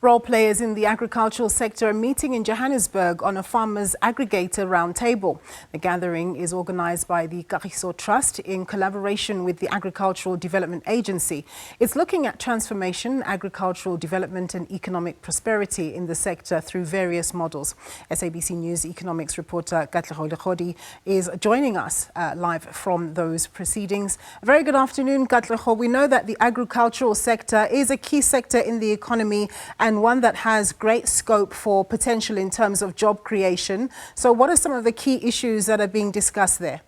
Role players in the agricultural sector are meeting in Johannesburg on a farmers aggregator roundtable. The gathering is organised by the Kagiso Trust in collaboration with the Agricultural Development Agency. It's looking at transformation, agricultural development and economic prosperity in the sector through various models. SABC News Economics reporter Katlego Legodi is joining us live from those proceedings. A very good afternoon, Katlego. We know that the agricultural sector is a key sector in the economy and one that has great scope for potential in terms of job creation. So what are some of the key issues that are being discussed there?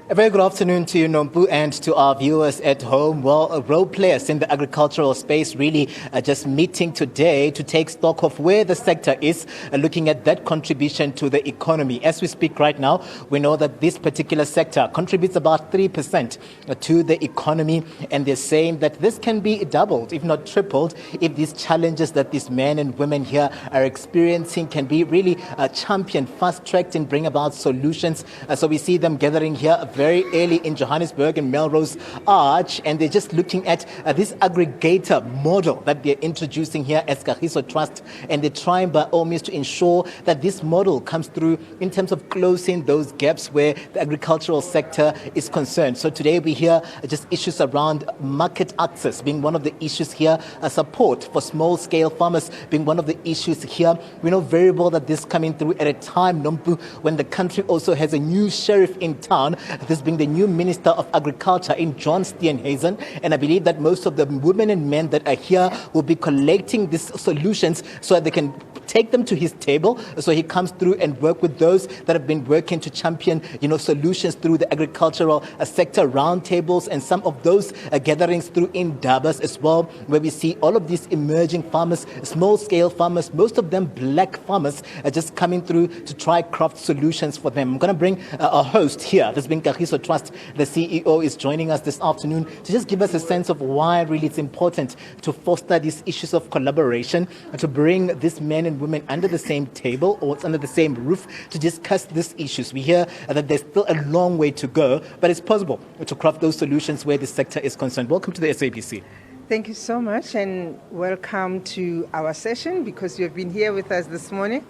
A very good afternoon to you, Nompu, and to our viewers at home. Well, role players in the agricultural space really just meeting today to take stock of where the sector is, looking at that contribution to the economy. As we speak right now, we know that this particular sector contributes about 3% to the economy, and they're saying that this can be doubled, if not tripled, if these challenges that these men and women here are experiencing can be really championed, fast-tracked, and bring about solutions. So we see them gathering here very early in Johannesburg and Melrose Arch, and they're just looking at this aggregator model that they're introducing here as Kagiso Trust, and they're trying by all means to ensure that this model comes through in terms of closing those gaps where the agricultural sector is concerned. So today we hear just issues around market access being one of the issues here, support for small-scale farmers being one of the issues here. We know very well that this coming through at a time, Nompu, when the country also has a new sheriff in town, this being the new Minister of Agriculture in John Steenhuisen. And I believe that most of the women and men that are here will be collecting these solutions so that they can take them to his table. So he comes through and work with those that have been working to champion, solutions through the agricultural sector roundtables and some of those gatherings through in Davos as well, where we see all of these emerging farmers, small-scale farmers, most of them black farmers, just coming through to try craft solutions for them. I'm going to bring our host here. This being Kagiso Trust, the CEO, is joining us this afternoon to just give us a sense of why really it's important to foster these issues of collaboration, to bring these men and women under the same table or under the same roof to discuss these issues. We hear that there's still a long way to go, but it's possible to craft those solutions where the sector is concerned. Welcome to the SABC. Thank you so much, and welcome to our session because you've been here with us this morning.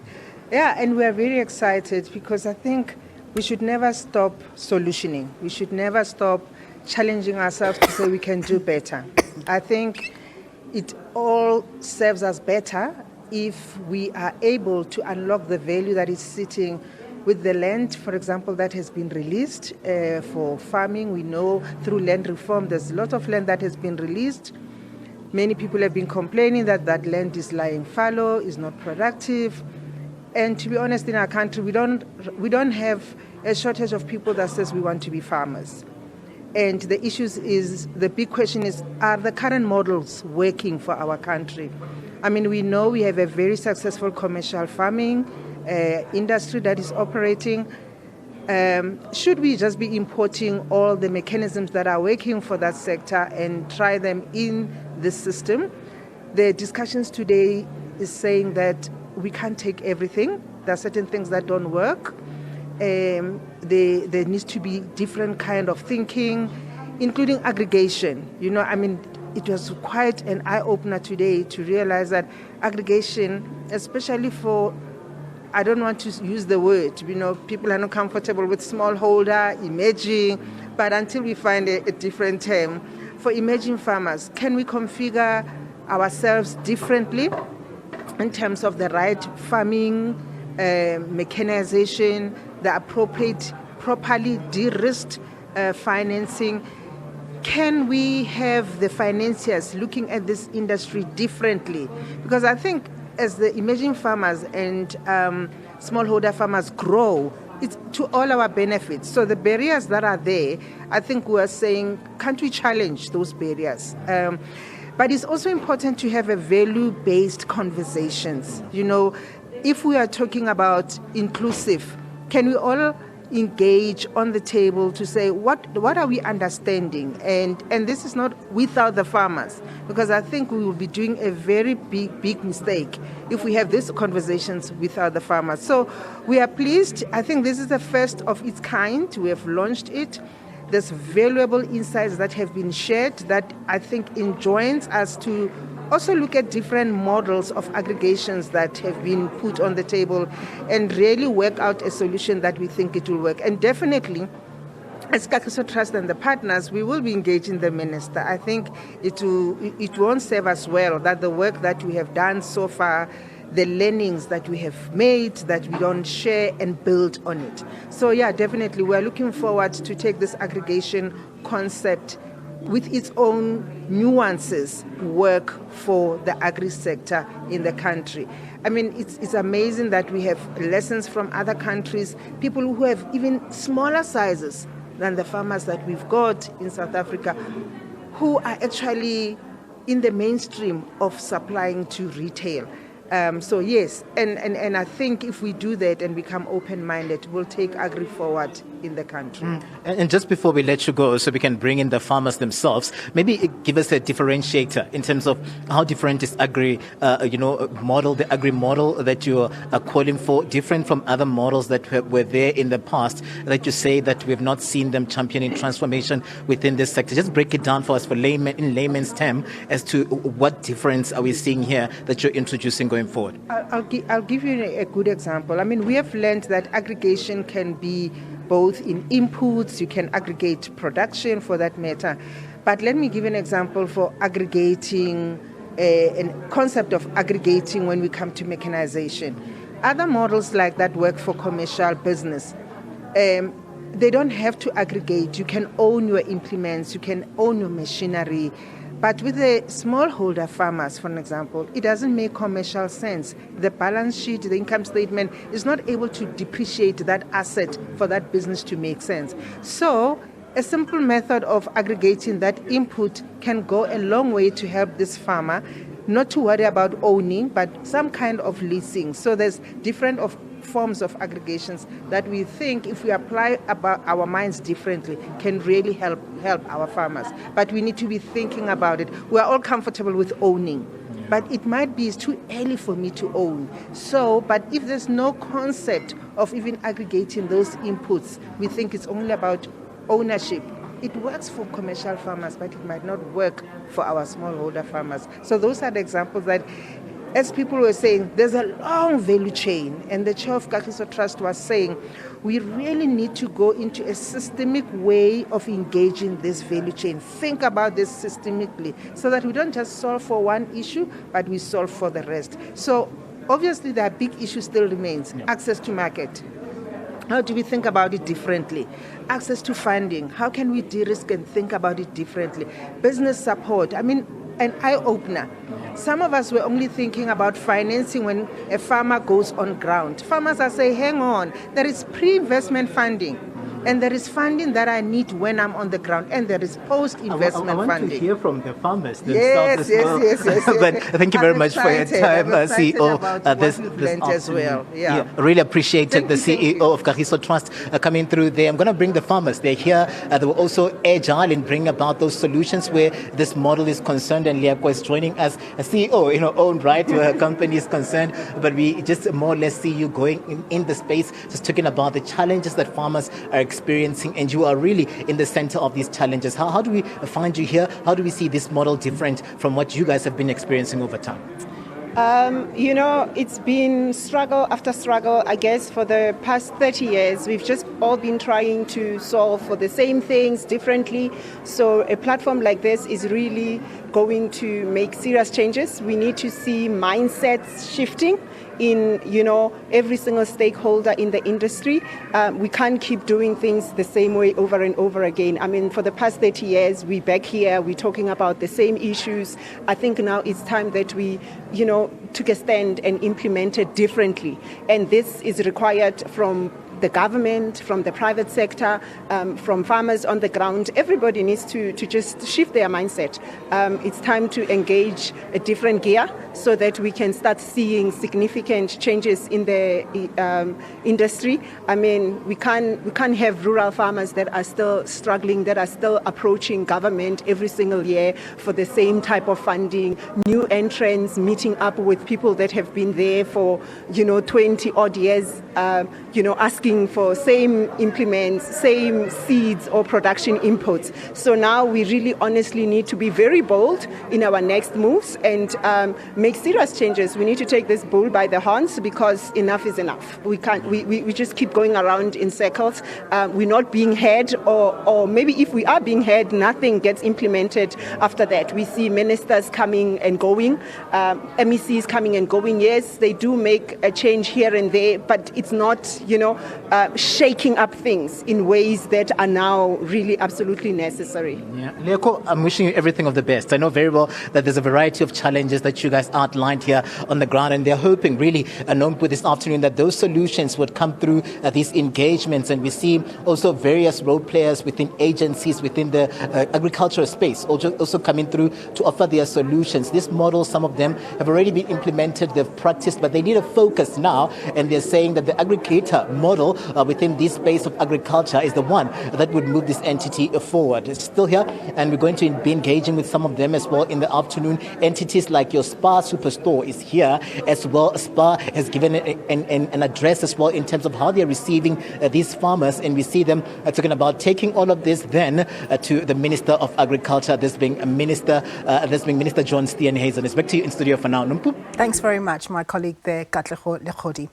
Yeah, and we're very excited because I think we should never stop solutioning. We should never stop challenging ourselves to say we can do better. I think it all serves us better if we are able to unlock the value that is sitting with the land, for example, that has been released for farming. We know through land reform there's a lot of land that has been released. Many people have been complaining that that land is lying fallow, is not productive. And to be honest, in our country, we don't have a shortage of people that says we want to be farmers. And the big question is, are the current models working for our country? I mean, we know we have a very successful commercial farming industry that is operating. Should we just be importing all the mechanisms that are working for that sector and try them in this system? The discussions today is saying that we can't take everything. There are certain things that don't work. There needs to be different kind of thinking, including aggregation. It was quite an eye-opener today to realize that aggregation, especially for, I don't want to use the word, people are not comfortable with smallholder, emerging, but until we find a different term, for emerging farmers, can we configure ourselves differently in terms of the right farming, mechanization, the appropriate, properly de-risked financing? Can we have the financiers looking at this industry differently? Because I think as the emerging farmers and smallholder farmers grow, it's to all our benefits. So the barriers that are there, I think we are saying, can't we challenge those barriers? But it's also important to have a value-based conversations. If we are talking about inclusive, can we all engage on the table to say what are we understanding? And this is not without the farmers, because I think we will be doing a very big mistake if we have these conversations without the farmers. So we are pleased. I think this is the first of its kind. We have launched it. There's valuable insights that have been shared that I think enjoins us to also look at different models of aggregations that have been put on the table and really work out a solution that we think it will work. And definitely, as Kagiso Trust and the partners, we will be engaging the minister. I think it won't serve us well that the work that we have done so far, the learnings that we have made, that we don't share and build on it. So yeah, definitely, we're looking forward to take this aggregation concept with its own nuances work for the agri-sector in the country. I mean, it's amazing that we have lessons from other countries, people who have even smaller sizes than the farmers that we've got in South Africa, who are actually in the mainstream of supplying to retail. So yes, and I think if we do that and become open-minded, we'll take agri forward in the country. And just before we let you go, so we can bring in the farmers themselves, maybe give us a differentiator in terms of how different is agri, model, the agri model that you are calling for, different from other models that were there in the past, that you say that we have not seen them championing transformation within this sector. Just break it down for us in layman's term as to what difference are we seeing here that you're introducing going forward. I'll give you a good example. I mean, we have learned that aggregation can be both in inputs, you can aggregate production for that matter. But let me give an example for aggregating, a concept of aggregating when we come to mechanization. Other models like that work for commercial business. They don't have to aggregate. You can own your implements, you can own your machinery. But with the smallholder farmers, for example, it doesn't make commercial sense. The balance sheet, the income statement is not able to depreciate that asset for that business to make sense. So a simple method of aggregating that input can go a long way to help this farmer not to worry about owning, but some kind of leasing. So there's different forms of aggregations that we think, if we apply our minds differently, can really help our farmers. But we need to be thinking about it. We're all comfortable with owning, but it might be it's too early for me to own. So, but if there's no concept of even aggregating those inputs, we think it's only about ownership. It works for commercial farmers, but it might not work for our smallholder farmers. So those are the examples that, as people were saying, there's a long value chain. And the chair of Kagiso Trust was saying, we really need to go into a systemic way of engaging this value chain. Think about this systemically so that we don't just solve for one issue, but we solve for the rest. So obviously, there are big issues still remains. Yeah. Access to market. How do we think about it differently? Access to funding. How can we de-risk and think about it differently? Business support. I mean, an eye-opener. Some of us were only thinking about financing when a farmer goes on ground. Farmers are saying, hang on, there is pre-investment funding. And there is funding that I need when I'm on the ground, and there is post-investment funding. I want to hear from the farmers themselves as well. Yes. But thank you very much for your time, CEO. As well. Yeah, really appreciated the CEO of Kagiso Trust coming through there. I'm going to bring the farmers. They're here. They were also agile in bringing about those solutions where this model is concerned. And Liakwa is joining us, a CEO in her own right, where her company is concerned. But we just more or less see you going in the space, just talking about the challenges that farmers are experiencing, and you are really in the center of these challenges. How do we find you here? How do we see this model different from what you guys have been experiencing over time? It's been struggle after struggle, I guess, for the past 30 years. We've just all been trying to solve for the same things differently. So a platform like this is really going to make serious changes. We need to see mindsets shifting in, every single stakeholder in the industry. We can't keep doing things the same way over and over again. I mean, for the past 30 years, we're back here, we're talking about the same issues. I think now it's time that we, took a stand and implemented differently. And this is required from the government, from the private sector, from farmers on the ground. Everybody needs to just shift their mindset. It's time to engage a different gear so that we can start seeing significant changes in the industry. I mean, we can't have rural farmers that are still struggling, that are still approaching government every single year for the same type of funding, new entrants meeting up with people that have been there for, 20 odd years, asking asking for same implements, same seeds or production inputs. So now we really honestly need to be very bold in our next moves and make serious changes. We need to take this bull by the horns because enough is enough. We can't. We just keep going around in circles. We're not being heard, or maybe if we are being heard, nothing gets implemented after that. We see ministers coming and going, MECs coming and going. Yes, they do make a change here and there, but it's not, shaking up things in ways that are now really absolutely necessary. Yeah. Leko, I'm wishing you everything of the best. I know very well that there's a variety of challenges that you guys outlined here on the ground, and they're hoping really, Nompu, this afternoon that those solutions would come through these engagements. And we see also various role players within agencies within the agricultural space also coming through to offer their solutions. These models, some of them have already been implemented, they've practiced, but they need a focus now. And they're saying that the aggregator model within this space of agriculture is the one that would move this entity forward. It's still here, and we're going to be engaging with some of them as well in the afternoon. Entities like your Spar Superstore is here as well. Spar has given an address as well in terms of how they're receiving these farmers, and we see them talking about taking all of this then to the Minister of Agriculture, this being Minister John Steenhuisen. It's back to you in studio for now, Nompu. Thanks very much, my colleague there, Katlego Legodi.